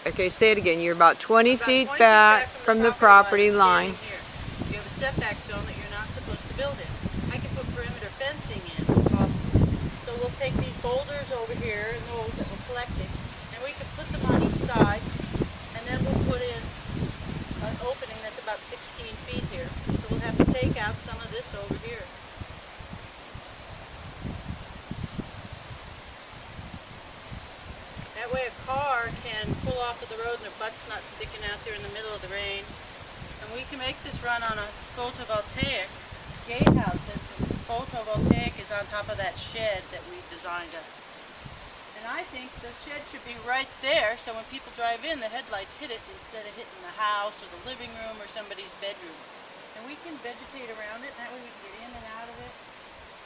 Okay, say it again. You're about 20 feet 20 back from the property line. Here. You have a setback zone that you're not supposed to build in. I can put perimeter fencing in. So we'll take these boulders over here and those that we're collecting, and we can put them on each side, and then we'll put in an opening that's about 16 feet here. So we'll have to take out some of this over here. That way a car can pull off of the road and their butt's not sticking out there in the middle of the rain. And we can make this run on a photovoltaic gatehouse. The photovoltaic is on top of that shed that we designed up. And I think the shed should be right there, so when people drive in, the headlights hit it instead of hitting the house or the living room or somebody's bedroom. And we can vegetate around it, and that way we can get in and out of it.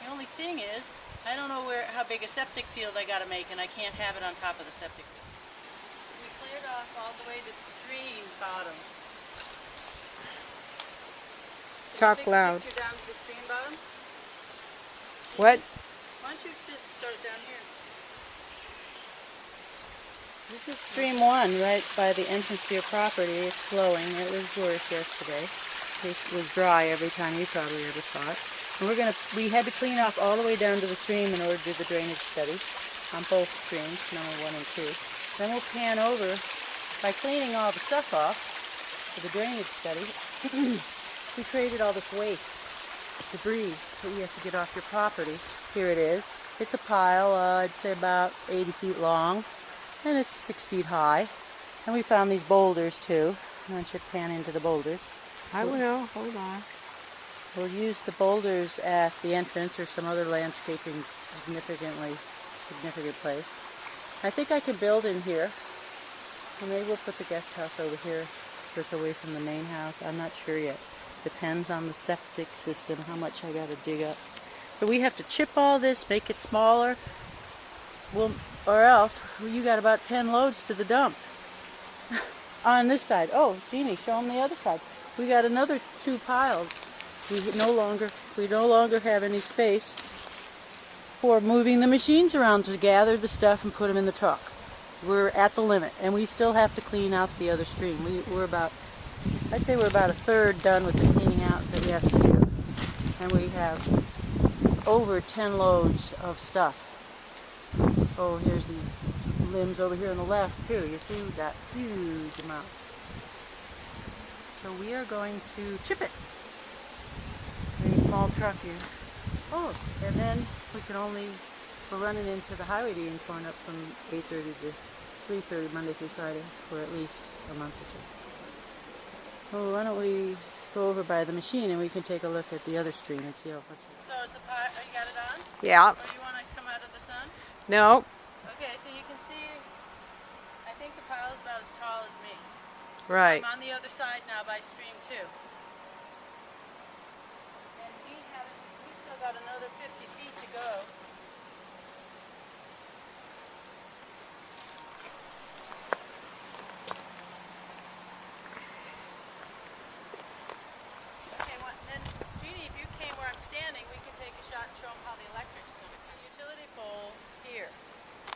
The only thing is, I don't know how big a septic field I got to make, and I can't have it on top of the septic field. We cleared off all the way to the stream bottom. Talk loud. Can you take a picture down to the stream bottom? What? Why don't you just start it down here? This is stream 1, right by the entrance to your property. It's flowing. It was worse yesterday. It was dry every time you probably ever saw it. And we had to clean off all the way down to the stream in order to do the drainage study on both streams, number 1 and 2. Then we'll pan over by cleaning all the stuff off for the drainage study. We created all this waste, debris that you have to get off your property. Here it is. It's a pile, I'd say about 80 feet long, and it's 6 feet high. And we found these boulders too. I should pan into the boulders. I will. Hold on. We'll use the boulders at the entrance or some other landscaping significant place. I think I can build in here. Or maybe we'll put the guest house over here so it's away from the main house. I'm not sure yet. Depends on the septic system, how much I got to dig up. So we have to chip all this, make it smaller, or else you got about 10 loads to the dump. On this side. Oh, Jeannie, show them the other side. We got another 2 piles. We no longer have any space for moving the machines around to gather the stuff and put them in the truck. We're at the limit, and we still have to clean out the other stream. I'd say we're about a third done with the cleaning out that we have to do. And we have over 10 loads of stuff. Oh, here's the limbs over here on the left too. You see, we've got huge amount. So we are going to chip it. In a small truck here. Oh, and then we're running into the highway being torn up from 8:30 to 3:30 Monday through Friday for at least a month or 2. Well, why don't we go over by the machine and we can take a look at the other stream and see how much. So is the pile, you got it on? Yeah. Or you want to come out of the sun? No. Okay, so you can see, I think the pile is about as tall as me. Right. I'm on the other side now by stream 2. And we've still got another 50 feet to go. Then, Jeannie, if you came where I'm standing, we can take a shot and show them how the electric's going to be. The utility pole here.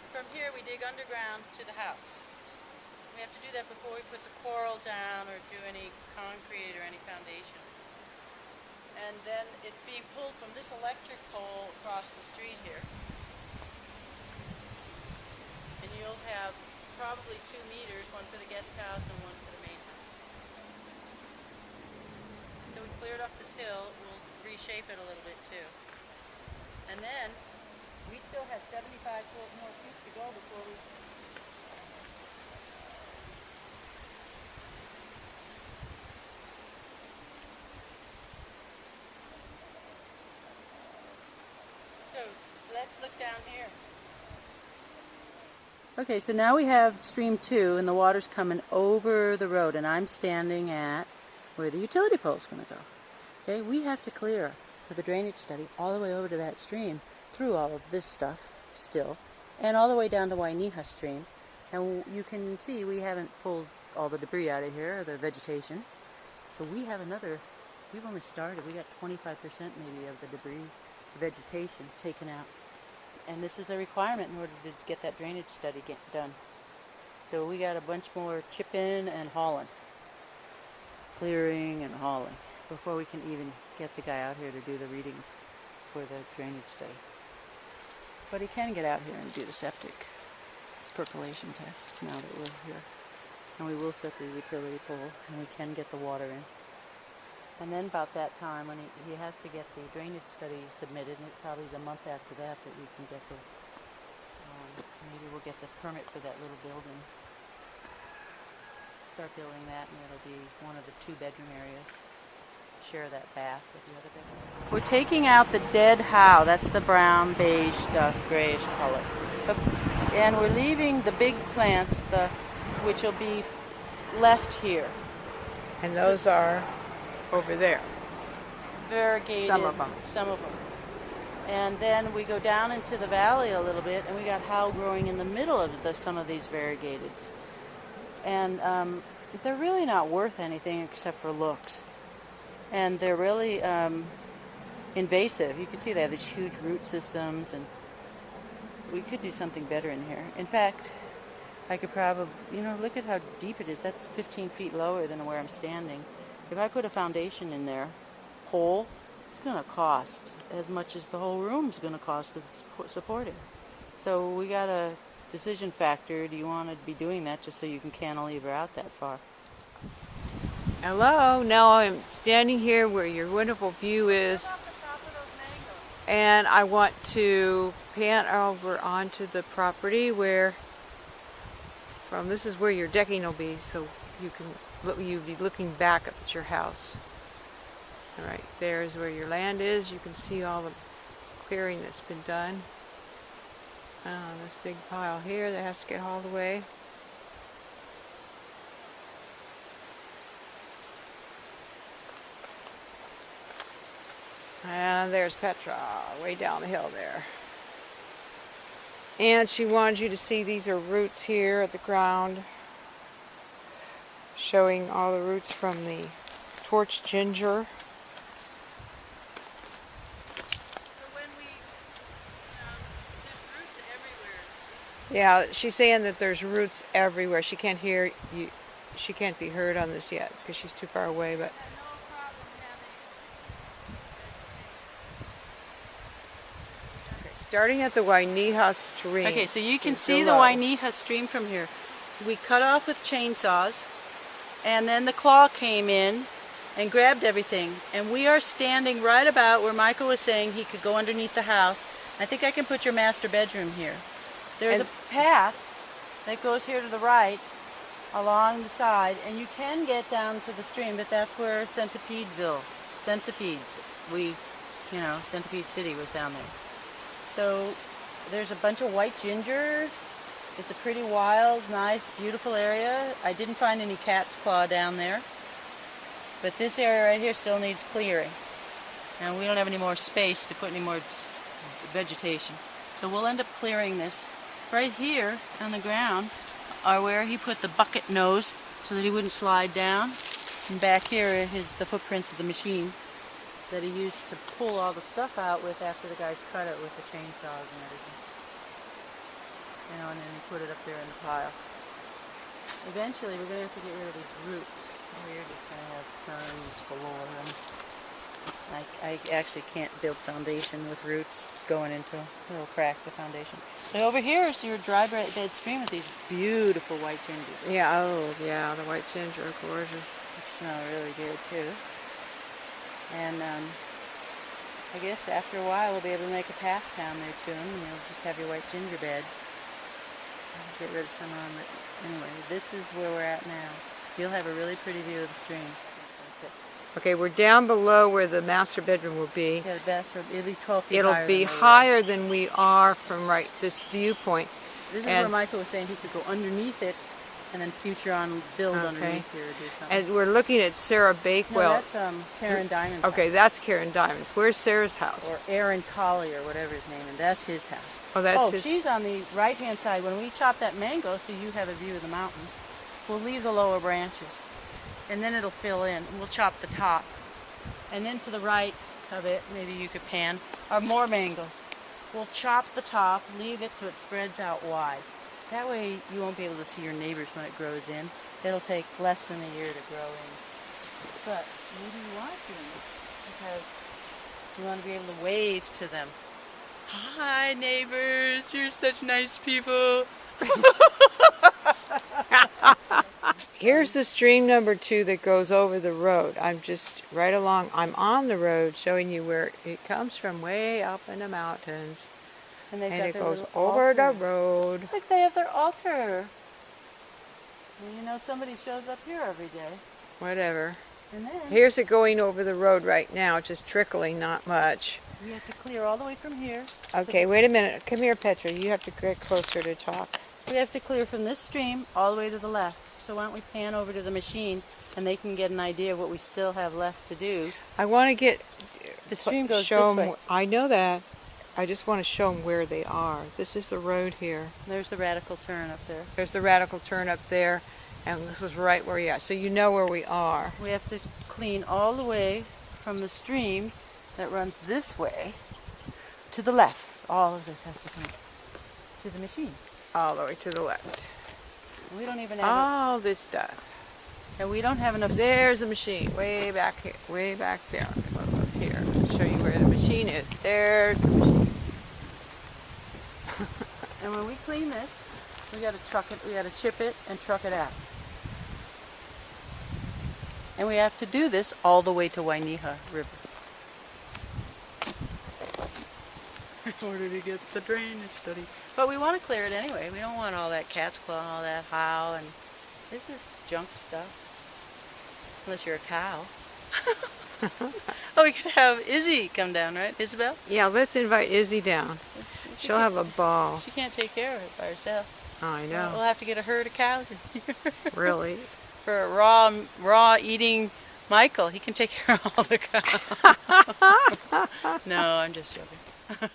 From here, we dig underground to the house. We have to do that before we put the coral down or do any concrete or any foundations. And then it's being pulled from this electric pole across the street here. And you'll have probably 2 meters, one for the guest house and one for the main house. So we cleared off this hill. We'll reshape it a little bit too. And then we still have 75 more feet to go before we... So let's look down here. Okay, so now we have stream 2 and the water's coming over the road and I'm standing at where the utility pole is going to go. Okay, we have to clear for the drainage study all the way over to that stream through all of this stuff still and all the way down to Wainiha stream. And you can see we haven't pulled all the debris out of here, or the vegetation. So we have we've only started, we got 25% maybe of the debris, vegetation taken out. And this is a requirement in order to get that drainage study done. So we got a bunch more chipping and hauling. Clearing and hauling before we can even get the guy out here to do the readings for the drainage study. But he can get out here and do the septic percolation tests now that we're here. And we will set the utility pole and we can get the water in. And then about that time when he has to get the drainage study submitted, and it's probably the month after that that we can get the, maybe we'll get the permit for that little building. Start building that, and it'll be one of the 2-bedroom areas. Share that bath with the other bedroom. We're taking out the dead how. That's the brown, beige stuff, grayish color. And we're leaving the big plants, which will be left here. And those are over there. Variegated. Some of them. Some of them. And then we go down into the valley a little bit, and we got how growing in the middle of some of these variegateds. And they're really not worth anything except for looks. And they're really invasive. You can see they have these huge root systems, and we could do something better in here. In fact, I could probably, look at how deep it is. That's 15 feet lower than where I'm standing. If I put a foundation in there, whole, it's going to cost as much as the whole room's going to cost to support it. So we got a decision factor. Do you want to be doing that just so you can cantilever out that far? Hello, now I'm standing here where your wonderful view is, and I want to pan over onto the property where, this is where your decking will be, so you'll be looking back up at your house. All right, there's where your land is. You can see all the clearing that's been done. This big pile here that has to get hauled away. And there's Petra, way down the hill there. And she wanted you to see these are roots here at the ground, showing all the roots from the torch ginger. So when there's roots everywhere. Yeah, she's saying that there's roots everywhere. She can't hear you. She can't be heard on this yet because she's too far away, but starting at the Wainiha stream. Okay, so you can see the Wainiha stream from here. We cut off with chainsaws, and then the claw came in and grabbed everything. And we are standing right about where Michael was saying he could go underneath the house. I think I can put your master bedroom here. There's a path that goes here to the right along the side, and you can get down to the stream, but that's where Centipede City was down there. So there's a bunch of white gingers. It's a pretty wild, nice, beautiful area. I didn't find any cat's claw down there. But this area right here still needs clearing. And we don't have any more space to put any more vegetation. So we'll end up clearing this. Right here on the ground are where he put the bucket nose so that he wouldn't slide down. And back here is the footprints of the machine that he used to pull all the stuff out with after the guys cut it with the chainsaws and everything. And then he put it up there in the pile. Eventually we're going to have to get rid of these roots. We're just going to have ferns galore. And I actually can't build foundation with roots going into them. It'll crack the foundation. So over here is your dry bed stream with these beautiful white gingers. Yeah, oh yeah, the white ginger are gorgeous. It smells really good too. And I guess after a while we'll be able to make a path down there to them, and you'll just have your white ginger beds. Get rid of some of them, but anyway, this is where we're at now. You'll have a really pretty view of the stream. Okay, we're down below where the master bedroom will be. Yeah, the bathroom, it'll be 12 feet It'll higher. be higher than we are from this viewpoint. This is where Michael was saying he could go underneath it and then future on build underneath here or do something. And we're looking at Sarah Bakewell. No, that's Karen Diamond's Okay, house. that's Karen Diamond's. Where's Sarah's house? Or Aaron Colley or whatever his name is. That's his house. Oh, that's his. She's on the right-hand side. When we chop that mango so you have a view of the mountains, we'll leave the lower branches. And then it'll fill in. And we'll chop the top. And then to the right of it, maybe you could pan, are more mangoes. We'll chop the top, leave it so it spreads out wide. That way you won't be able to see your neighbors when it grows in. It'll take less than a year to grow in. But maybe you want to see them because you want to be able to wave to them. Hi neighbors, you're such nice people. Here's the stream number 2 that goes over the road. I'm just right along, I'm on the road showing you where it comes from, way up in the mountains. And It goes over the road. Look, they have their altar. Well, you know, somebody shows up here every day. Whatever. And then Here's it going over the road right now, just trickling, not much. we have to clear all the way from here. Okay, wait a minute. Come here, Petra. You have to get closer to talk. We have to clear from this stream all the way to the left. So why don't we pan over to the machine and they can get an idea of what we still have left to do. I want to get... The stream goes show this 'em- way. I know that. I just want to show them where they are. This is the road here. There's the radical turn up there. There's the radical turn up there, and this is right where you're at. So you know where we are. We have to clean all the way from the stream that runs this way to the left. All of this has to come to the machine. All the way to the left. We don't even have All this stuff. and we don't have enough There's a machine way back here, way back there. Look up here. I'll show you where the machine is. There's the machine. And when we clean this, we got to truck it, we got to chip it and truck it out. And we have to do this all the way to Wainiha River. In order to get the drainage study. But we want to clear it anyway. We don't want all that cat's claw and all that how, and this is junk stuff. Unless you're a cow. Oh, we could have Izzy come down, right? Isabel? Yeah, let's invite Izzy down. She'll have a ball. She can't take care of it by herself. I know. We'll have to get a herd of cows in here. Really? For a raw eating Michael. He can take care of all the cows. No, I'm just joking.